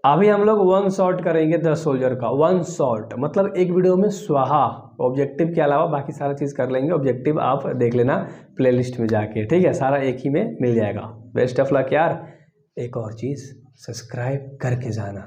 अभी हम लोग वन शॉट करेंगे द सोल्जर का। वन शॉट मतलब एक वीडियो में स्वाहा। ऑब्जेक्टिव के अलावा बाकी सारा चीज़ कर लेंगे। ऑब्जेक्टिव आप देख लेना प्लेलिस्ट में जाके, ठीक है, सारा एक ही में मिल जाएगा। बेस्ट ऑफ लक यार। एक और चीज़, सब्सक्राइब करके जाना।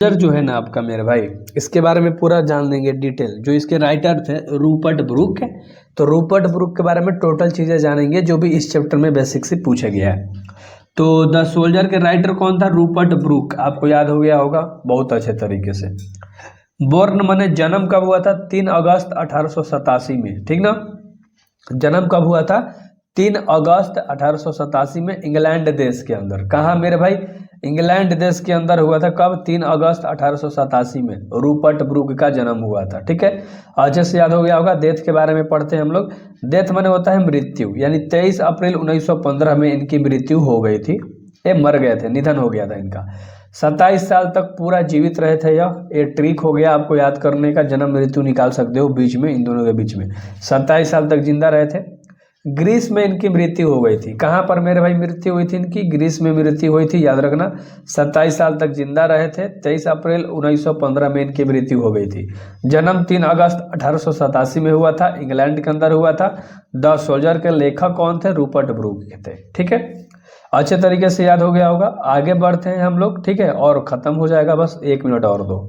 सोल्जर जो है ना आपका मेरे भाई, इसके बारे में पूरा जान लेंगे डिटेल। जो इसके राइटर थे रूपर्ट ब्रूक है, तो रूपर्ट ब्रूक के बारे में टोटल चीज़ें जानेंगे जो भी इस चैप्टर में बेसिक से पूछा गया है। तो द सोल्जर के राइटर कौन था? Rupert Brooke. आपको याद हो गया होगा बहुत अच्छे तरीके से। बोर्न माने जन्म कब हुआ था? 3 अगस्त 1887 में, ठीक ना। जन्म कब हुआ था? 3 अगस्त 1887 में इंग्लैंड देश के अंदर। कहाँ मेरे भाई? इंग्लैंड देश के अंदर हुआ था। कब? 3 अगस्त 1887 में रूपर्ट ब्रूक का जन्म हुआ था, ठीक है। अच्छे से याद हो गया होगा। डेथ के बारे में पढ़ते हैं हम लोग। डेथ माने होता है मृत्यु, यानी 23 अप्रैल 1915 में इनकी मृत्यु हो गई थी। ये मर गए थे, निधन हो गया था इनका। 27 साल तक पूरा जीवित रहे थे। ये ट्रिक हो गया आपको याद करने का। जन्म मृत्यु निकाल सकते हो बीच में, इन दोनों के बीच में। 27 साल तक जिंदा रहे थे। ग्रीस में इनकी मृत्यु हो गई थी। कहाँ पर मेरे भाई मृत्यु हुई थी इनकी? ग्रीस में मृत्यु हुई थी, याद रखना। 27 साल तक जिंदा रहे थे। 23 अप्रैल 1915 में इनकी मृत्यु हो गई थी। जन्म 3 अगस्त 1887 में हुआ था, इंग्लैंड के अंदर हुआ था। द सोल्जर के लेखक कौन थे? रूपर्ट ब्रूक के थे, ठीक है। अच्छे तरीके से याद हो गया होगा। आगे बढ़ते हैं हम लोग, ठीक है, और खत्म हो जाएगा, बस 1 मिनट और दो।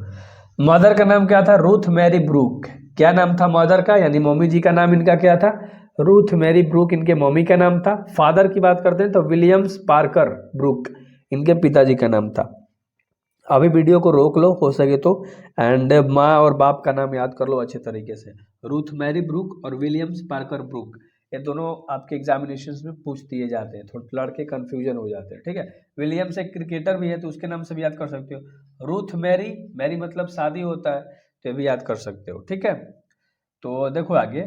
मदर का नाम क्या था? Ruth Mary Brooke. क्या नाम था मदर का, यानी मम्मी जी का नाम इनका क्या था? रूथ मैरी ब्रूक इनके मम्मी का नाम था। फादर की बात करते हैं तो विलियम्स पार्कर ब्रूक इनके पिताजी का नाम था। अभी वीडियो को रोक लो हो सके तो, एंड माँ और बाप का नाम याद कर लो अच्छे तरीके से। रूथ मैरी ब्रूक और विलियम्स पार्कर ब्रूक, ये दोनों आपके एग्जामिनेशंस में पूछ दिए जाते हैं। थोड़े लड़के कंफ्यूजन हो जाते हैं, ठीक है। विलियम्स एक क्रिकेटर भी है तो उसके नाम से भी याद कर सकते हो। रूथ मैरी, मैरी मतलब शादी होता है, तो ये भी याद कर सकते हो, ठीक है। तो देखो आगे,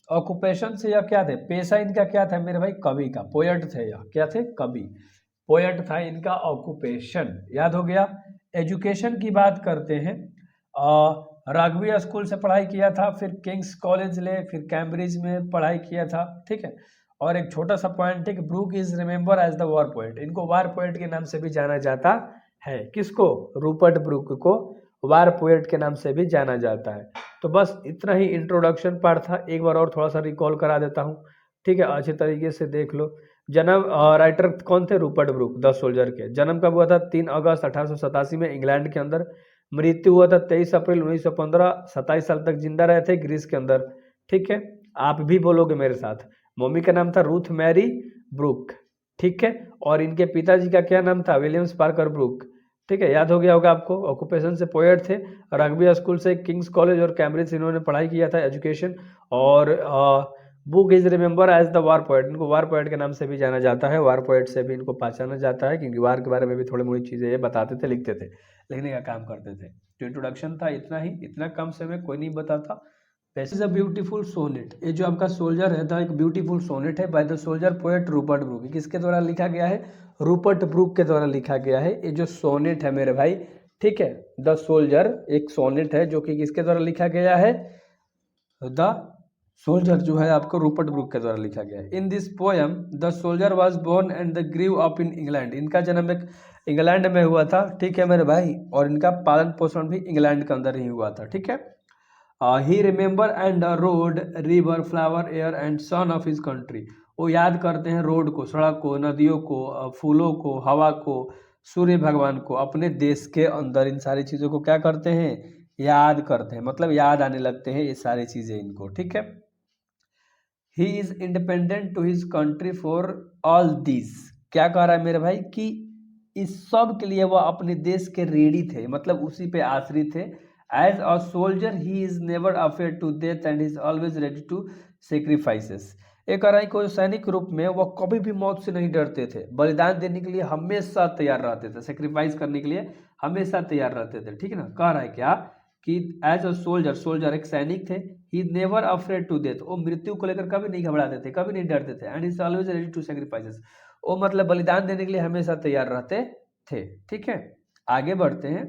ऑक्यूपेशन से यह क्या थे? पेशा इनका क्या था मेरे भाई? कवि का, पोएट थे यह। क्या थे? कवि, पोएट था इनका ऑक्यूपेशन, याद हो गया। एजुकेशन की बात करते हैं, रागवी स्कूल से पढ़ाई किया था, फिर किंग्स कॉलेज ले, फिर कैम्ब्रिज में पढ़ाई किया था, ठीक है। और एक छोटा सा पॉइंट है कि Brooke is remember as the war poet. इनको वार पोएट के नाम से भी जाना जाता है। किसको? रूपर्ट ब्रूक को वार पोएट के नाम से भी जाना जाता है। तो बस इतना ही इंट्रोडक्शन पार्ट था। एक बार और थोड़ा सा रिकॉल करा देता हूँ, ठीक है, अच्छे तरीके से देख लो। जन्म, राइटर कौन थे? रूपर्ट ब्रूक, द सोल्जर के। जन्म कब हुआ था? 3 अगस्त 1887 में इंग्लैंड के अंदर। मृत्यु हुआ था 23 अप्रैल 1915। 27 साल तक जिंदा रहे थे ग्रीस के अंदर, ठीक है। आप भी बोलोगे मेरे साथ। मम्मी का नाम था रूथ मैरी ब्रूक, ठीक है। और इनके पिताजी का क्या नाम था? विलियम्स पार्कर ब्रूक, ठीक है, याद हो गया होगा आपको। ऑक्यूपेशन से पोएट थे, रग्बी स्कूल से किंग्स कॉलेज और कैम्ब्रिज से इन्होंने पढ़ाई किया था, एजुकेशन। और book is remember as the war poet. इनको वार पोएट के नाम से भी जाना जाता है। वार पोएट से भी इनको पहचाना जाता है, क्योंकि वार के बारे में भी थोड़ी मोड़ी चीज़ें ये बताते थे, लिखते थे, लिखने का काम करते थे। जो इंट्रोडक्शन था इतना ही, इतना कम समय कोई नहीं बताता। This is a beautiful sonnet. ये जो आपका सोल्जर है था, एक ब्यूटीफुल सोनेट है by the soldier poet Rupert Brooke. किसके द्वारा लिखा गया है? रूपर्ट ब्रूक के द्वारा लिखा गया है। ये जो सोनेट है मेरे भाई, ठीक है, द सोल्जर एक सोनेट है जो कि किसके द्वारा लिखा गया है? द सोल्जर जो है आपको रूपर्ट ब्रूक के द्वारा लिखा गया है। In this poem the soldier was born and the grew up in England. इनका जन्म एक इंग्लैंड में हुआ था, ठीक है मेरे भाई, और इनका पालन पोषण भी इंग्लैंड के अंदर ही हुआ था, ठीक है। He remember and road, river, flower, air and son of his country. वो याद करते हैं रोड को, सड़क को, नदियों को, फूलों को, हवा को, सूर्य भगवान को, अपने देश के अंदर इन सारी चीज़ों को क्या करते हैं? याद करते हैं, मतलब याद आने लगते हैं ये सारी चीज़ें इनको, ठीक है। He is independent to his country for all this. क्या कह रहा है मेरे भाई? कि इस सब के लिए वह अपने देश के रेडी थे, मतलब उसी पे आश्रित थे। As a soldier he is never afraid to death and is always ready to sacrifices. एक कह रहा है कि सैनिक रूप में वह कभी भी मौत से नहीं डरते थे, बलिदान देने के लिए हमेशा तैयार रहते थे, सेक्रीफाइस करने के लिए हमेशा तैयार रहते थे, ठीक है ना। कह रहा है क्या कि एज अ सोल्जर, सोल्जर एक सैनिक थे, he never afraid to death, वो मृत्यु को लेकर कभी नहीं घबराते थे, कभी नहीं डरते थे। And is always ready to sacrifices, वो मतलब बलिदान देने के लिए हमेशा तैयार रहते थे, ठीक है। आगे बढ़ते हैं।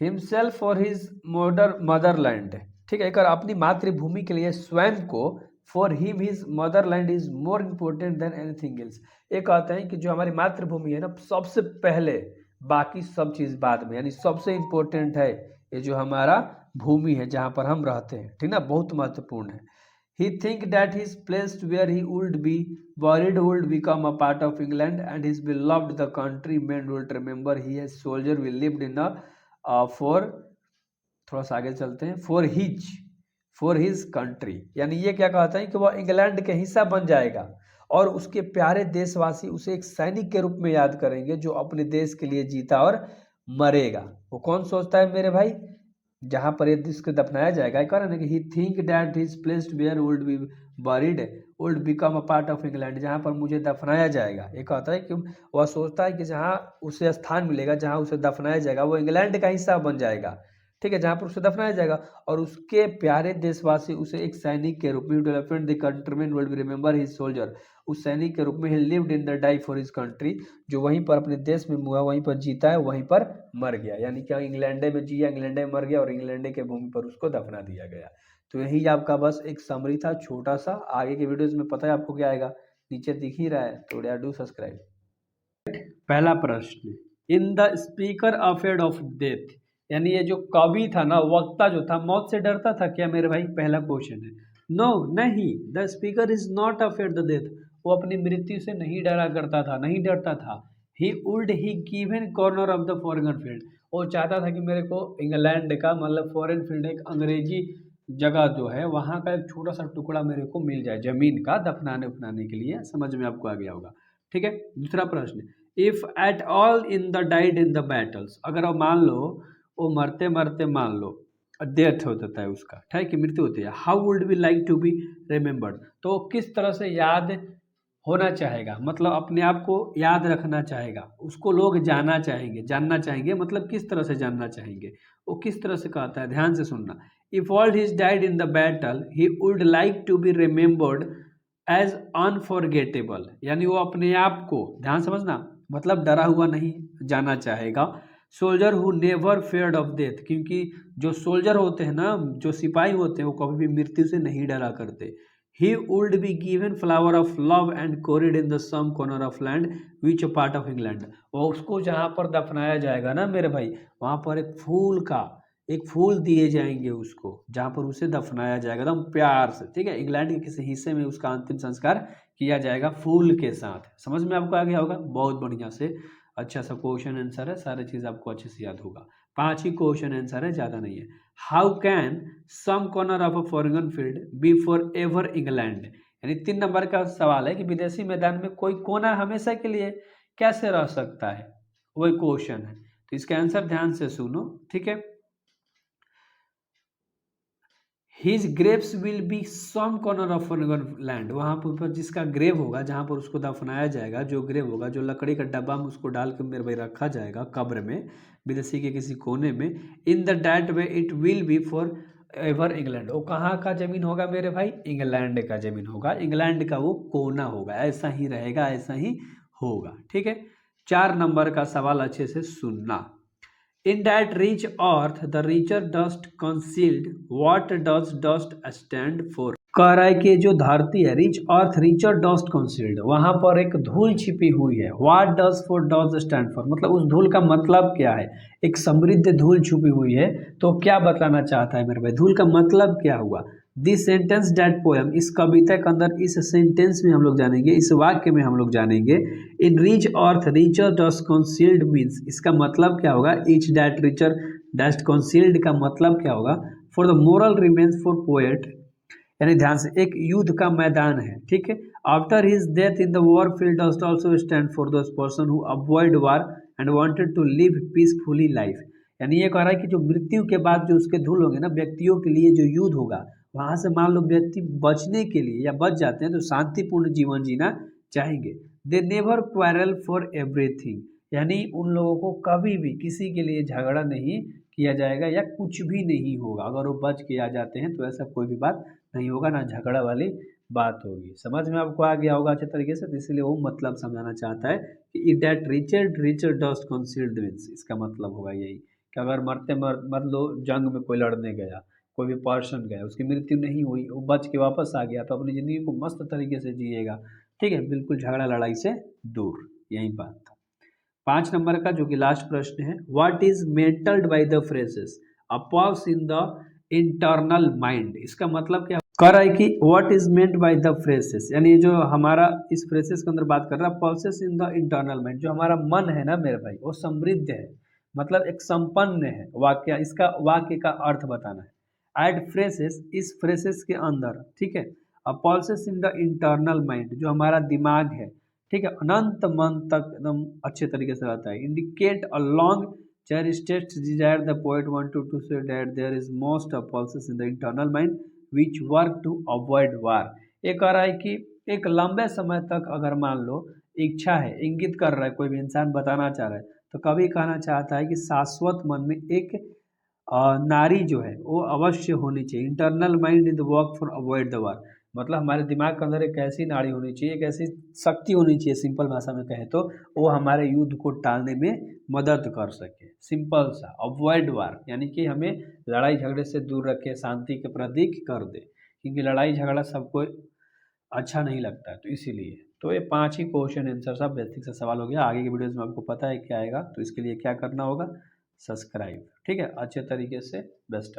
हिमसेल्फ फॉर हिज मदरलैंड, ठीक है, एक अपनी मातृभूमि के लिए स्वयं को, for him his Motherland is more important than anything else. ये कहते हैं कि जो हमारी मातृभूमि है ना, सबसे पहले बाकी सब चीज़ बाद में। यानी सबसे इम्पोर्टेंट है ये जो हमारा भूमि है जहाँ पर हम रहते हैं, ठीक ना, बहुत महत्वपूर्ण है। He think that his place where he would be buried would become a part of England and his beloved the country men would remember he as soldier we lived in a for थोड़ा सा आगे चलते हैं for his country। यानी ये क्या कहता है कि वह इंग्लैंड के हिस्सा बन जाएगा और उसके प्यारे देशवासी उसे एक सैनिक के रूप में याद करेंगे जो अपने देश के लिए जीता और मरेगा। वो कौन सोचता है मेरे भाई, जहां पर ये जिसको दफनाया जाएगा, एक और है ना कि he think that his placed where would be buried would become a part of England, जहां पर मुझे दफनाया जाएगा। एक कहता है कि वह सोचता है कि जहां उसे स्थान मिलेगा, जहां उसे दफनाया जाएगा, वो इंग्लैंड का हिस्सा बन जाएगा, ठीक है, जहां पर उसे दफनाया जाएगा और उसके प्यारे देशवासी उसे एक सैनिक के रूप में development the countryman will remember his soldier, उस सैनिक के रूप में he lived in the die for his country, जो वहीं पर अपने देश में हुआ, वहीं पर जीता है, वहीं पर मर गया। यानी क्या इंग्लैंड में जिया, इंग्लैंड में मर गया और इंग्लैंड के भूमि पर उसको दफना दिया गया। तो यही आपका बस एक समरी था छोटा सा। आगे के वीडियोस में पता है आपको क्या आएगा, नीचे दिख ही रहा है, तो डू सब्सक्राइब। पहला प्रश्न, in the speaker afraid of death, यानी ये जो कवि था ना, वक्ता जो था, मौत से डरता था क्या मेरे भाई, पहला क्वेश्चन है। नो नहीं, the speaker is not afraid the death, वो अपनी मृत्यु से नहीं डरा करता था, नहीं डरता था। He would he given corner of the foreign field, वो चाहता था कि मेरे को इंग्लैंड का मतलब फॉरेन फील्ड, एक अंग्रेजी जगह जो है वहाँ का एक छोटा सा टुकड़ा मेरे को मिल जाए जमीन का, दफनाने उफनाने के लिए। समझ में आपको आ गया होगा, ठीक है। दूसरा प्रश्न, if at all in the died in the battles, अगर वो मान लो वो मरते मरते मान लो डेथ हो जाता है उसका, ठीक है, मृत्यु होती है, how would be like to be remembered, तो किस तरह से याद होना चाहेगा, मतलब अपने आप को याद रखना चाहेगा, उसको लोग जाना चाहेंगे, जानना चाहेंगे, मतलब किस तरह से जानना चाहेंगे, वो किस तरह से कहता है, ध्यान से सुनना। If all his died in the battle he would like to be remembered as unforgettable, यानी वो अपने आप को, ध्यान समझना, मतलब डरा हुआ नहीं जाना चाहेगा। Soldier who never feared of death, क्योंकि जो सोल्जर होते हैं ना, जो सिपाही होते हैं, वो कभी भी मृत्यु से नहीं डरा करते। He would be given flower of love and carried in the some corner of land which a part of England, और उसको जहाँ पर दफनाया जाएगा ना मेरे भाई, वहाँ पर एक फूल दिए जाएंगे उसको, जहाँ पर उसे दफनाया जाएगा एकदम प्यार से, ठीक है। इंग्लैंड के किसी हिस्से में उसका अंतिम संस्कार किया जाएगा फूल के साथ। समझ में आपको आ गया होगा, बहुत बढ़िया से। अच्छा सा क्वेश्चन आंसर है, सारे चीज़ आपको अच्छे से याद होगा। 5 ही क्वेश्चन आंसर है, ज़्यादा नहीं है। How can some corner of a foreign field be for ever England, यानी 3 नंबर का सवाल है कि विदेशी मैदान में कोई कोना हमेशा के लिए कैसे रह सकता है, वही क्वेश्चन है। तो इसका आंसर ध्यान से सुनो, ठीक है। His graves will be some corner of land, वहाँ पर जिसका ग्रेव होगा, जहाँ पर उसको दफनाया जाएगा, जो ग्रेव होगा, जो लकड़ी का डब्बा में उसको डाल के मेरे भाई रखा जाएगा कब्र में, विदेशी के किसी कोने में, in the that way it will be for ever England, वो कहाँ का जमीन होगा मेरे भाई, इंग्लैंड का जमीन होगा, इंग्लैंड का वो कोना होगा, ऐसा ही रहेगा, ऐसा ही होगा, ठीक है। 4 नंबर का सवाल अच्छे से सुनना। In that rich earth, the richer dust concealed. What does dust stand for? कह रहा है कि जो धरती है, rich earth richer dust concealed, वहां पर एक धूल छिपी हुई है। What does for does stand for, मतलब उस धूल का मतलब क्या है, एक समृद्ध धूल छुपी हुई है। तो क्या बताना चाहता है मेरे भाई, धूल का मतलब क्या हुआ। दिस सेंटेंस डैट पोएम, इस कविता के अंदर इस सेंटेंस में हम लोग जानेंगे, इस वाक्य में हम लोग जानेंगे। In rich earth richer dust concealed means, इसका मतलब क्या होगा, each that richer dust concealed का मतलब क्या होगा। For the moral remains for poet, यानी ध्यान से, एक युद्ध का मैदान है, ठीक है। After his death in the war field dust also stand for those person who avoid war and wanted to live peacefully life, यानी ये कह रहा है कि जो मृत्यु के बाद जो उसके धूल होंगे ना, व्यक्तियों के लिए जो युद्ध होगा, वहां से मान लो व्यक्ति बचने के लिए या बच जाते हैं तो शांतिपूर्ण जीवन जीना चाहेंगे। They never quarrel for everything, यानी उन लोगों को कभी भी किसी के लिए झगड़ा नहीं किया जाएगा या कुछ भी नहीं होगा। अगर वो बच के आ जाते हैं तो ऐसा कोई भी बात नहीं होगा, ना झगड़ा वाली बात होगी। समझ में आपको आ गया होगा अच्छे तरीके से। तो इसलिए वो मतलब समझाना चाहता है कि if that richer dust concealed means, इसका मतलब होगा यही कि अगर मरते मतलब जंग में कोई लड़ने गया, कोई भी पर्सन गया, उसकी मृत्यु नहीं हुई, वो बच के वापस आ गया, तो अपनी ज़िंदगी को मस्त तरीके से जिएगा, ठीक है, बिल्कुल झगड़ा लड़ाई से दूर, यही बात था। 5 नंबर का जो कि लास्ट प्रश्न है, what is mentioned by the phrases a pulse in the internal mind. इसका मतलब क्या कर रहा है कि what is meant by the phrases, यानी जो हमारा इस फ्रेजेस के अंदर बात कर रहा है pulses in the internal mind. जो हमारा मन है ना मेरे भाई, वो समृद्ध है, मतलब एक संपन्न है। वाक्य, इसका वाक्य का अर्थ बताना है। एड फ्रेजेस, इस फ्रेजेस के अंदर, ठीक है, a pulses in the internal mind, जो हमारा दिमाग है, ठीक है, अनंत मन तक एकदम अच्छे तरीके से रहता है। Indicate a long chair states desire the poet want to say that there is most of pulses in the internal mind which work to avoid war. ये कह रहा है कि एक लंबे समय तक अगर मान लो इच्छा है, इंगित कर रहा है, कोई भी इंसान बताना चाह रहा है, तो कभी कहना चाहता है कि शाश्वत मन में एक नारी जो है वो अवश्य होनी चाहिए। Internal mind in the work for avoid the war, मतलब हमारे दिमाग के अंदर एक ऐसी नाड़ी होनी चाहिए, एक ऐसी शक्ति होनी चाहिए, सिंपल भाषा में कहें तो, वो हमारे युद्ध को टालने में मदद कर सके। सिंपल सा अवॉइड वार, यानी कि हमें लड़ाई झगड़े से दूर रखे, शांति के प्रतीक कर दे, क्योंकि लड़ाई झगड़ा सबको अच्छा नहीं लगता है। तो इसीलिए तो ये 5 ही क्वेश्चन आंसर सब बेसिक सा सवाल हो गया। आगे की वीडियोज़ में आपको पता है क्या आएगा, तो इसके लिए क्या करना होगा, सब्सक्राइब, ठीक है, अच्छे तरीके से। बेस्ट।